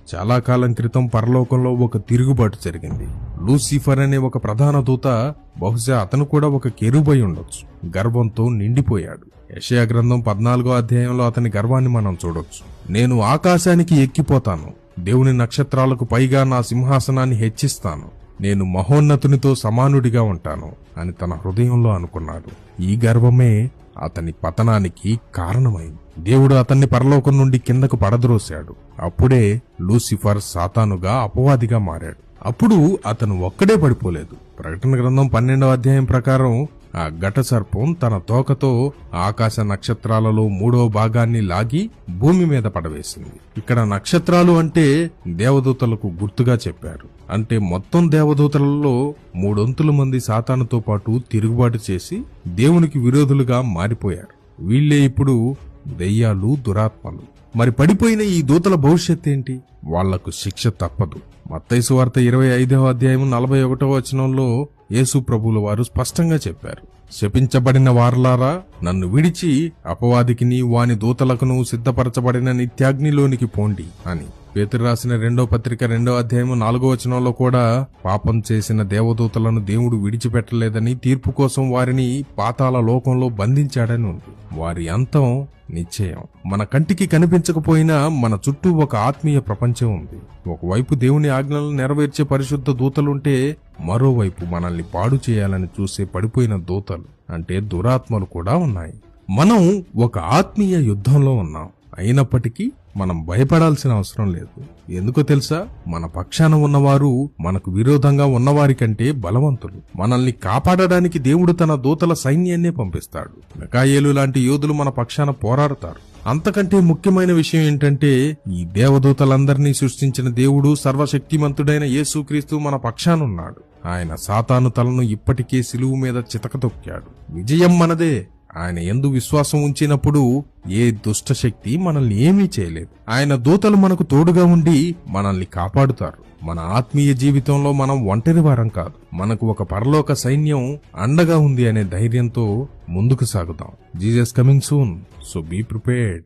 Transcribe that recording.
చాలా కాలం క్రితం పరలోకంలో ఒక తిరుగుబాటు జరిగింది. లూసిఫర్ అనే ఒక ప్రధాన దూత, బహుశా అతను కూడా ఒక కెరూబై ఉండొచ్చు, గర్వంతో నిండిపోయాడు. యెషయా గ్రంథం 14వ అధ్యాయంలో అతని గర్వాన్ని మనం చూడొచ్చు. నేను ఆకాశానికి ఎక్కిపోతాను, దేవుని నక్షత్రాలకు పైగా నా సింహాసనాన్ని హెచ్చిస్తాను, నేను మహోన్నతునితో సమానుడిగా ఉంటాను అని తన హృదయంలో అనుకున్నాడు. ఈ గర్వమే అతని పతనానికి కారణమైంది. దేవుడు అతన్ని పరలోకం నుండి కిందకు పడద్రోశాడు. అప్పుడే లూసిఫర్ సాతానుగా అపవాదిగా మారాడు. అప్పుడు అతను ఒక్కడే పడిపోలేదు. ప్రకటన గ్రంథం 12వ అధ్యాయం ప్రకారం ఆ ఘట సర్పం తన తోకతో ఆకాశ నక్షత్రాలలో 3వ భాగాన్ని లాగి భూమి మీద పడవేసింది. ఇక్కడ నక్షత్రాలు అంటే దేవదూతలకు గుర్తుగా చెప్పారు. అంటే మొత్తం దేవదూతలలో 3/4 మంది సాతానుతో పాటు తిరుగుబాటు చేసి దేవునికి విరోధులుగా మారిపోయారు. వీళ్లే ఇప్పుడు దెయ్యాలు, దురాత్మలు. మరి పడిపోయిన ఈ దూతల భవిష్యత్ ఏంటి? వాళ్లకు శిక్ష తప్పదు. మత్తయి సువార్త 25వ అధ్యాయం 41వ వచనంలో యేసు ప్రభువుల వారు స్పష్టంగా చెప్పారు, శపించబడిన వారలారా, నన్ను విడిచి అపవాదికిని వాని దూతలకును సిద్ధపరచబడిన నిత్యాగ్నిలోనికి పోండి అని. పేతురు రాసిన 2వ పత్రిక 2వ అధ్యాయం 4వ వచనంలో కూడా పాపం చేసిన దేవదూతలను దేవుడు విడిచిపెట్టలేదని, తీర్పు కోసం వారిని పాతాళ లోకంలో బంధించాడని ఉంది. వారి అంతం నిశ్చయం. మన కంటికి కనిపించకపోయినా మన చుట్టూ ఒక ఆత్మీయ ప్రపంచం ఉంది. ఒకవైపు దేవుని ఆజ్ఞలను నెరవేర్చే పరిశుద్ధ దూతలుంటే, మరోవైపు మనల్ని పాడు చేయాలని చూసే పడిపోయిన దూతలు అంటే దురాత్మలు కూడా ఉన్నాయి. మనం ఒక ఆత్మీయ యుద్ధంలో ఉన్నాం. అయినప్పటికీ మనం భయపడాల్సిన అవసరం లేదు. ఎందుకో తెలుసా? మన పక్షాన ఉన్నవారు మనకు విరోధంగా ఉన్నవారి కంటే బలవంతులు. మనల్ని కాపాడడానికి దేవుడు తన దూతల సైన్యాన్నే పంపిస్తాడు. మిఖాయేలు లాంటి యోధులు మన పక్షాన పోరాడతారు. అంతకంటే ముఖ్యమైన విషయం ఏంటంటే, ఈ దేవదూతలందరినీ సృష్టించిన దేవుడు, సర్వశక్తిమంతుడైన యేసుక్రీస్తు మన పక్షానున్నాడు. ఆయన సాతాను తలను ఇప్పటికే సిలువు మీద చితకతొక్కాడు. విజయం మనదే. ఆయన యందు విశ్వాసం ఉంచినప్పుడు ఏ దుష్టశక్తి మనల్ని ఏమీ చేయలేదు. ఆయన దూతలు మనకు తోడుగా ఉండి మనల్ని కాపాడుతారు. మన ఆత్మీయ జీవితంలో మనం ఒంటరి వారం కాదు. మనకు ఒక పరలోక సైన్యం అండగా ఉంది అనే ధైర్యంతో ముందుకు సాగుదాం. Jesus coming soon, so be prepared.